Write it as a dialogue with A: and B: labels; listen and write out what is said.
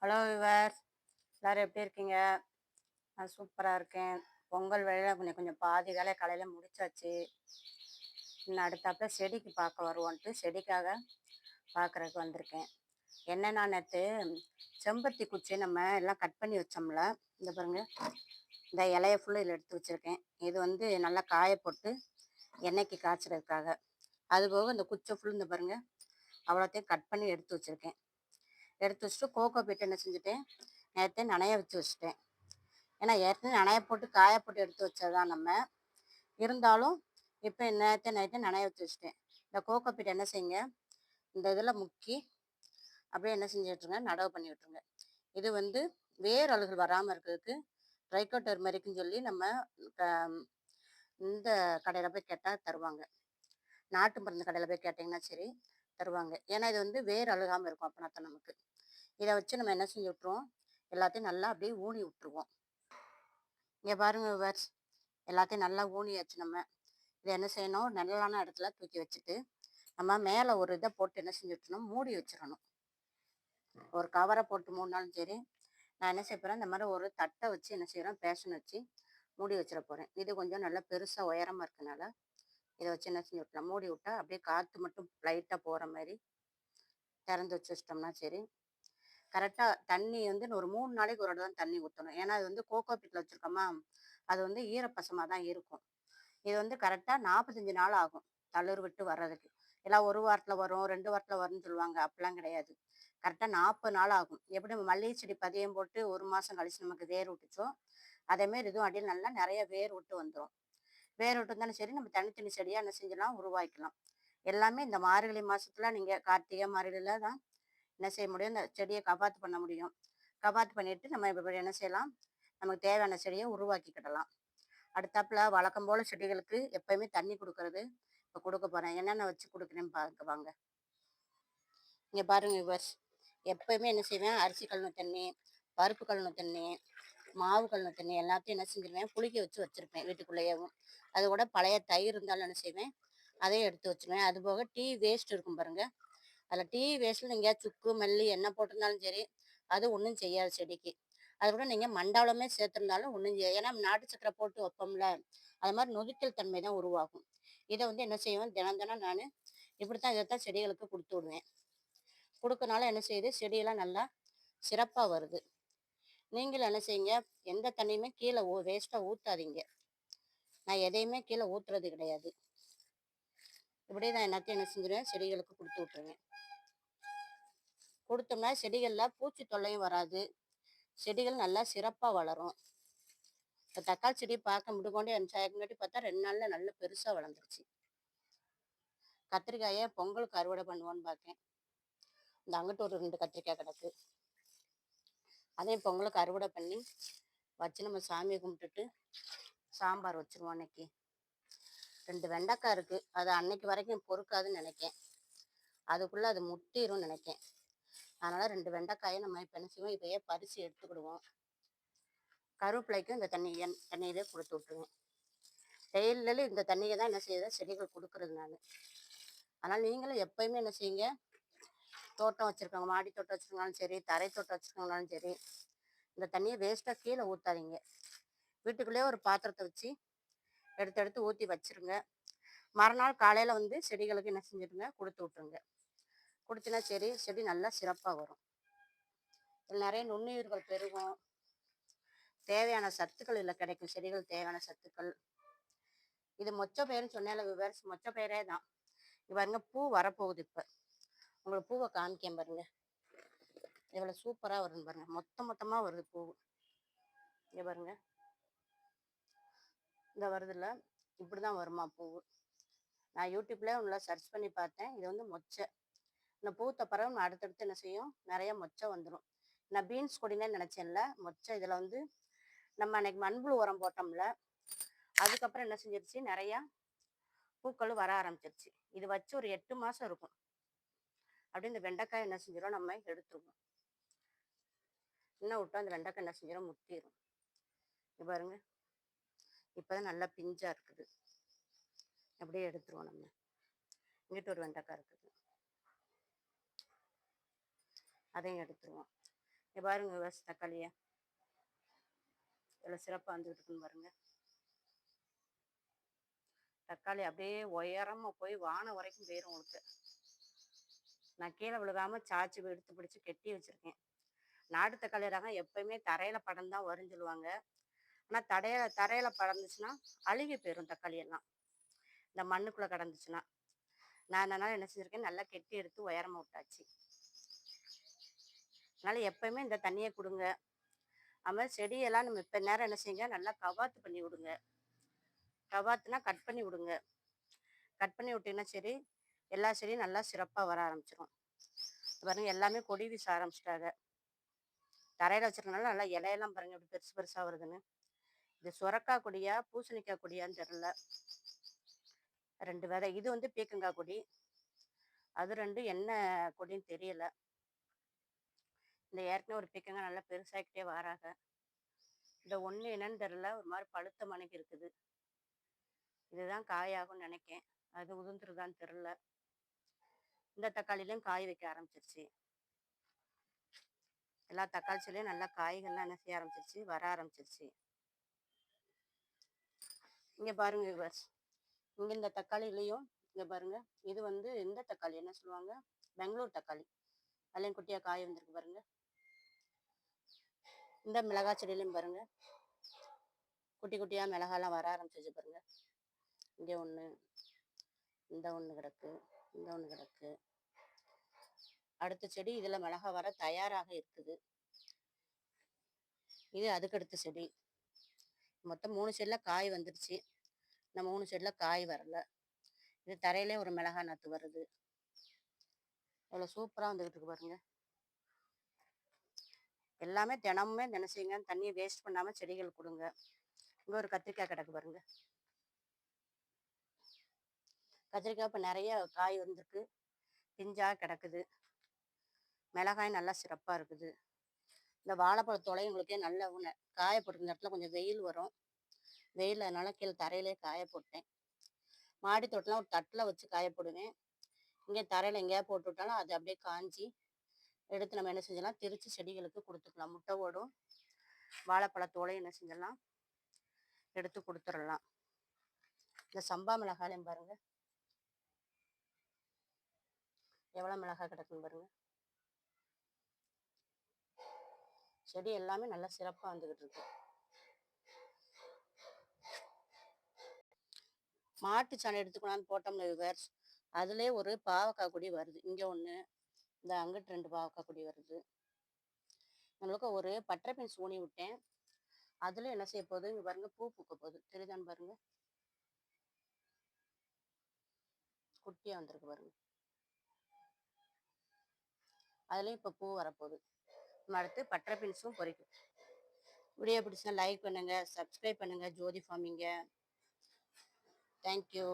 A: Hello viewers, எல்லாரும் எப்படி இருக்கீங்க? நான் சூப்பராக இருக்கேன். பொங்கல் வேலையில கொஞ்சம் கொஞ்சம் பாதி வேலையை காலையில் முடிச்சாச்சு. இன்னும் அடுத்தாப்புல செடிக்கு பார்க்க வருவோன்ட்டு செடிக்காக பார்க்குறதுக்கு வந்திருக்கேன். என்னன்னா நேற்று செம்பருத்தி குச்சி நம்ம எல்லாம் கட் பண்ணி வச்சோம்ல, இந்த பாருங்க, இந்த இலைய ஃபுல்லாக இதில் எடுத்து வச்சுருக்கேன். இது வந்து நல்லா காய போட்டு எண்ணெய்க்கு காய்ச்சறதுக்காக. அதுபோக இந்த குச்சை ஃபுல் இந்த பாருங்க, அவ்வளோத்தையும் கட் பண்ணி எடுத்து வச்சுருக்கேன். எடுத்து வச்சுட்டு கோகோ பீட் என்ன செஞ்சுட்டேன், நேற்றே நனைய வச்சு வச்சுட்டேன். ஏன்னா ஏற்கனவே நனைய போட்டு காய போட்டு எடுத்து வச்சதுதான் நம்ம. இருந்தாலும் இப்போ நேற்று நைட்டு நனைய வச்சு வச்சுட்டேன். இந்த கோகோ பீட் என்ன செய்யுங்க, இந்த இதில் முக்கி அப்படியே என்ன செஞ்சு விட்டுருங்க, நடவு பண்ணி விட்டுருங்க. இது வந்து வேர் அழுகல் வராமல் இருக்கிறதுக்கு ட்ரைக்கோடர்மரிக்குன்னு சொல்லி நம்ம க- இந்த கடையில் போய் கேட்டால் தருவாங்க. நாட்டு மருந்து கடையில் போய் கேட்டிங்கன்னா சரி தருவாங்க. ஏன்னா இது வந்து வேர் அழுகாமல் இருக்கும். அப்படின்னா தான் நமக்கு இதை வச்சு நம்ம என்ன செஞ்சு விட்டுருவோம், எல்லாத்தையும் நல்லா அப்படியே ஊனி விட்டுருவோம். இங்கே பாருங்க விவர்ஸ், எல்லாத்தையும் நல்லா ஊனியாச்சு நம்ம. இதை என்ன செய்யணும், நிழலான இடத்துல தூக்கி வச்சுட்டு நம்ம மேலே ஒரு இதை போட்டு என்ன செஞ்சு விட்டுறணும், மூடி வச்சிடணும். ஒரு கவரை போட்டு மூடினாலும் சரி. நான் என்ன செய்ய போகிறேன், இந்த மாதிரி ஒரு தட்டை வச்சு என்ன செய்கிறேன், பேஷன் வச்சு மூடி வச்சிட போகிறேன். இது கொஞ்சம் நல்லா பெருசாக உயரமாக இருக்கனால இதை வச்சு என்ன செஞ்சு விட்டலாம், மூடி விட்டா அப்படியே காற்று மட்டும் லைட்டாக போகிற மாதிரி திறந்து வச்சு வச்சிட்டோம்னா சரி. கரெக்டாக தண்ணி வந்து ஒரு 3 நாளைக்கு ஒரு தான் தண்ணி ஊற்றணும். ஏன்னா அது வந்து கோகோ பீட்டில் வச்சுருக்கோமா, அது வந்து ஈரப்பசமாக தான் இருக்கும். இது வந்து கரெக்டாக 45 நாள் ஆகும் தளிர் விட்டு வர்றதுக்கு. எல்லாம் ஒரு வாரத்தில் வரும், 2 வாரத்தில் வரும்னு சொல்லுவாங்க. அப்படிலாம் கிடையாது. கரெக்டாக 40 நாள் ஆகும். எப்படி நம்ம மல்லிகை செடி பதியம் போட்டு 1 மாதம் கழிச்சு நமக்கு வேர் விட்டுச்சோ, அதேமாரி இதுவும் அடியில் நல்லா நிறைய வேர் விட்டு வந்துடும். வேர் விட்டு இருந்தாலும் சரி, நம்ம தனித்தனி செடியாக என்ன செஞ்சலாம், உருவாக்கலாம். எல்லாமே இந்த மார்கழி மாதத்துல நீங்கள் கார்த்திகை மார்கழியில் தான் என்ன செய்ய முடியும், இந்த செடியை கபாத்து பண்ண முடியும். கபாத்து பண்ணிட்டு நம்ம இப்படி என்ன செய்யலாம், நமக்கு தேவையான செடியை உருவாக்கிக்கிடலாம். அடுத்தாப்புல வழக்கம் போல் செடிகளுக்கு எப்பயுமே தண்ணி கொடுக்கறது இப்போ கொடுக்க போகிறேன். என்னென்ன வச்சு கொடுக்குறேன்னு பார்க்க வாங்க. இங்கே பாருங்க விவர்ஸ், எப்பயுமே என்ன செய்வேன், அரிசி கழுவுன தண்ணி, பருப்பு கழுவுன தண்ணி, மாவு கழுவுன தண்ணி எல்லாத்தையும் என்ன செஞ்சிருவேன், புளிக்க வச்சு வச்சுருப்பேன் வீட்டுக்குள்ளேயேவும். அது கூட பழைய தயிர் இருந்தாலும் என்ன செய்வேன், அதையும் எடுத்து வச்சுருவேன். அதுபோக டீ வேஸ்ட் இருக்கும் பாருங்க, அதில் டீ வேஸ்ட்டில் நீங்கள் சுக்கு மல்லி என்ன போட்டிருந்தாலும் சரி, அது ஒன்றும் செய்யாது செடிக்கு. அது கூட நீங்கள் மண்டாவளமே சேர்த்துருந்தாலும் ஒன்றும் செய்யாது. ஏன்னா நாட்டு சக்கரை போட்டு வைப்போம்ல, அது மாதிரி நொதித்தல் தன்மை தான் உருவாகும். இதை வந்து என்ன செய்வேன், தினம் தினம் நான் இப்படி தான் இதைத்தான் செடிகளுக்கு கொடுத்து விடுவேன். கொடுக்கறனால என்ன செய்யுது, செடியெல்லாம் நல்லா சிறப்பாக வருது. நீங்களும் என்ன செய்யுங்க, எந்த தண்ணியுமே கீழே வேஸ்ட்டாக ஊற்றாதீங்க. நான் எதையுமே கீழே ஊற்றுறது கிடையாது. இப்படியே தான் எல்லாத்தையும் என்ன செஞ்சிருவேன், செடிகளுக்கு கொடுத்து விட்ருவேன். கொடுத்தோம்னா செடிகளில் பூச்சி தொல்லையும் வராது, செடிகள் நல்லா சிறப்பாக வளரும். இப்போ தக்காளி செடி பார்க்க முடுக்கொண்டே இருந்துச்சு, அதுக்கு பார்த்தா 2 நாளில் நல்ல பெருசாக வளர்ந்துருச்சு. கத்திரிக்காயை பொங்கலுக்கு அறுவடை பண்ணுவோன்னு பார்க்கேன். இந்த அங்கிட்டு ஒரு 2 கத்திரிக்காய் கிடக்கு, அதையும் பொங்கலுக்கு அறுவடை பண்ணி வச்சு நம்ம சாமியை கும்பிட்டுட்டு சாம்பார் வச்சுருவோம். அன்னைக்கு 2 வெண்டைக்காய் இருக்குது, அது அன்னைக்கு வரைக்கும் பொறுக்காதுன்னு நினைக்கேன். அதுக்குள்ளே அது முட்டிரும் நினைக்கேன். அதனால் 2 வெண்டைக்காயை நம்ம இப்போ என்ன செய்வோம், இப்போயே பறித்து எடுத்துக்கிடுவோம். கருவேப்பிலைக்கும் இந்த தண்ணியிலே கொடுத்து விட்ருவேன். டெய்லியில இந்த தண்ணியை தான் என்ன செய்யுது, செடிகள் கொடுக்குறது நான். அதனால் நீங்களும் எப்போயுமே என்ன செய்யுங்க, தோட்டம் வச்சுருக்கவங்க, மாடி தோட்டம் வச்சுருக்கனாலும் சரி, தரை தோட்டம் வச்சுருக்கவங்களாலும் சரி, இந்த தண்ணியை வேஸ்ட்டாக கீழே ஊற்றாதீங்க. வீட்டுக்குள்ளேயே ஒரு பாத்திரத்தை வச்சு எடுத்து எடுத்து ஊற்றி வச்சுருங்க. மறுநாள் காலையில் வந்து செடிகளுக்கு என்ன செஞ்சுடுங்க, கொடுத்து விட்ருங்க. கொடுத்தினா சரி, செடி நல்லா சிறப்பாக வரும். இதில் நிறைய நுண்ணுயிர்கள் பெருகும், தேவையான சத்துக்கள் இதில் கிடைக்கும், செடிகள் தேவையான சத்துக்கள். இது மொச்சை பயிர்னு சொன்னால விவர்ஸ், மொச்சை பயிரே தான். இது பாருங்க, பூ வரப்போகுது. இப்போ உங்களுக்கு பூவை காமிக்கேன் பாருங்க, எவ்வளோ சூப்பராக வருதுன்னு பாருங்க, மொத்தமாக வருது பூ. இங்கே பாருங்க, இந்த வருதுல்ல, இப்படி தான் வருமா பூ. நான் யூடியூப்லேயே உள்ள சர்ச் பண்ணி பார்த்தேன். இது வந்து மொச்சை. இந்த பூத்த பிறகு அடுத்தடுத்து என்ன செய்யும், நிறைய மொச்சை வந்துடும். நான் பீன்ஸ் கொடினே நினச்சேன்ல, மொச்சை இதில் வந்து நம்ம அன்னைக்கு மண்புழு உரம் போட்டோம்ல, அதுக்கப்புறம் என்ன செஞ்சிருச்சு, நிறையா பூக்கள் வர ஆரம்பிச்சிருச்சு. இது வச்சு ஒரு 8 மாதம் இருக்கும். அப்படி இந்த வெண்டைக்காய் என்ன செஞ்சிடும், நம்ம எடுத்துருவோம். இன்னும் விட்டா அந்த வெண்டைக்காய் என்ன செஞ்சிடும், முத்திரும். இது பாருங்க, இப்போதான் நல்லா பிஞ்சாக இருக்குது. அப்படியே எடுத்துருவோம் நம்ம. இங்கிட்ட ஒரு வெண்டைக்காய் இருக்குது, அதையும் எடுத்துருவோம். இங்க பாருங்க விவசாய தக்காளியை எவ்வளோ சிறப்பாக வந்துகிட்டு இருக்குன்னு பாருங்க. தக்காளி அப்படியே உயரமா போய் வானம் வரைக்கும் போயிரும் உங்களுக்கு. நான் கீழே விழுகாம சாச்சி எடுத்து பிடிச்சி கெட்டி வச்சிருக்கேன். நாட்டு தக்காளி ரகம் எப்பயுமே தரையில படம் தான் வரும்னு சொல்லுவாங்க. ஆனா தரையில படர்ந்துச்சுன்னா அழுகி போயிரும் தக்காளி எல்லாம். இந்த மண்ணுக்குள்ள கடந்துச்சுன்னா. நான் அதனால என்ன செஞ்சிருக்கேன், நல்லா கெட்டி எடுத்து உயரமா விட்டாச்சு. அதனால எப்பயுமே இந்த தண்ணியை கொடுங்க. அது செடியெல்லாம் நம்ம இப்ப நேரம் என்ன செய்யுங்க, நல்லா கவாத்து பண்ணி விடுங்க. கவாத்துனா கட் பண்ணி விடுங்க. கட் பண்ணி விட்டீங்கன்னா சரி, எல்லா செடியும் நல்லா சிறப்பா வர ஆரம்பிச்சிடும். பாருங்க எல்லாமே கொடி வீச ஆரம்பிச்சிட்டாங்க. தரையில வச்சிருக்கனால நல்லா இலையெல்லாம் பாருங்க எப்படி பெருசு பெருசா வருதுன்னு. இது சுரக்காய் கொடியா பூசணிக்காய் கொடியான்னு தெரியல. 2 விதை. இது வந்து பீக்கங்காய் கொடி. அது 2 என்ன கொடின்னு தெரியல. இந்த ஏற்கனவே ஒரு பீக்கங்காய் நல்லா பெருசாகிக்கிட்டே வராங்க. இந்த ஒண்ணு என்னன்னு தெரியல, ஒரு மாதிரி பழுத்த மணிக்கு இருக்குது. இதுதான் காயாகும்னு நினைக்கேன். அது உதிர்ந்துருதான்னு தெரியல. இந்த தக்காளிலையும் காய் வைக்க ஆரம்பிச்சிருச்சு. எல்லா தக்காளி செடியும் நல்லா காய்கள்லாம் என்ன செய்ய ஆரம்பிச்சிருச்சு, வர ஆரம்பிச்சிருச்சு. இங்க பாருங்க வியூவர்ஸ், இங்க இந்த தக்காளிலையும் இங்க பாருங்க, இது வந்து இந்த தக்காளி என்ன சொல்லுவாங்க, பெங்களூர் தக்காளி. அதுலயும் குட்டியா காய் வந்திருக்கு பாருங்க. இந்த மிளகாய் செடியிலையும் பாருங்க, குட்டி குட்டியா மிளகாலாம் வர ஆரம்பிச்சிருச்சு பாருங்க. இங்க ஒண்ணு, இந்த ஒண்ணு கிடக்கு, இந்த ஒண்ணு கிடக்கு. அடுத்த செடி இதுல மிளகா வர தயாராக இருக்குது. இது அதுக்கடுத்த செடி. மொத்தம் 3 செடியில் காய் வந்துருச்சு. இந்த 3 செடியில் காய் வரல. இது தரையிலே ஒரு மிளகா நாற்று வருது. எவ்வளோ சூப்பராக வந்துகிட்டு இருக்கு பாருங்க. எல்லாமே தினமுமே செய்யுங்க, தண்ணியை வேஸ்ட் பண்ணாம செடிகள் கொடுங்க. இங்க ஒரு கத்திரிக்காய் கிடக்கு பாருங்க. கத்திரிக்காய் இப்போ நிறைய காய் வந்திருக்கு, பிஞ்சா கிடக்குது. மிளகாய் நல்லா சிறப்பா இருக்குது. இந்த வாழைப்பழ தொலை உங்களுக்கே நல்ல காய போட்டுருந்த இடத்துல கொஞ்சம் வெயில் வரும். வெயில் அதனால கீழே தரையிலே காய போட்டேன். மாடி தோட்டம்லாம் ஒரு தட்டில் வச்சு காய போடுவேன். இங்கே தரையில் எங்கேயாவது போட்டு விட்டாலும் அது அப்படியே காஞ்சி எடுத்து நம்ம என்ன செஞ்சலாம், திரிச்சு செடிகளுக்கு கொடுத்துக்கலாம். முட்டை ஓடும் வாழைப்பழத்தோலையும் என்ன செஞ்சிடலாம், எடுத்து கொடுத்துடலாம். இந்த சம்பா மிளகாலையும் பாருங்க எவ்வளோ மிளகாய் கிடக்குன்னு பாருங்க. செடி எல்லாமே நல்லா சிறப்பாக வந்துகிட்டு இருக்கு. மாட்டு சாணம் எடுத்துக்கலான்னு போட்டோம்ல விவர்ஸ், அதுலேயே ஒரு பாவக்காய் கொடி வருது. இங்கே ஒன்று, இந்த அங்கிட்டு 2 பாவக்காய் கொடி வருது. நம்மளுக்கு ஒரு பட்டரை பீன்ஸ் ஊனி விட்டேன். அதுல என்ன செய்ய போகுது, இங்க பாருங்க பூ பூக்க போகுது. தெரியுதான்னு பாருங்க, குட்டியா வந்திருக்கு பாருங்க. அதுலயும் இப்ப பூ வரப்போகுது. நம்ம அடுத்து பட்டரை பீன்ஸும் பொரிக்கும். வீடியோ பிடிச்சா லைக் பண்ணுங்க, சப்ஸ்கிரைப் பண்ணுங்க ஜோதி ஃபார்மிங்க. தேங்க்யூ.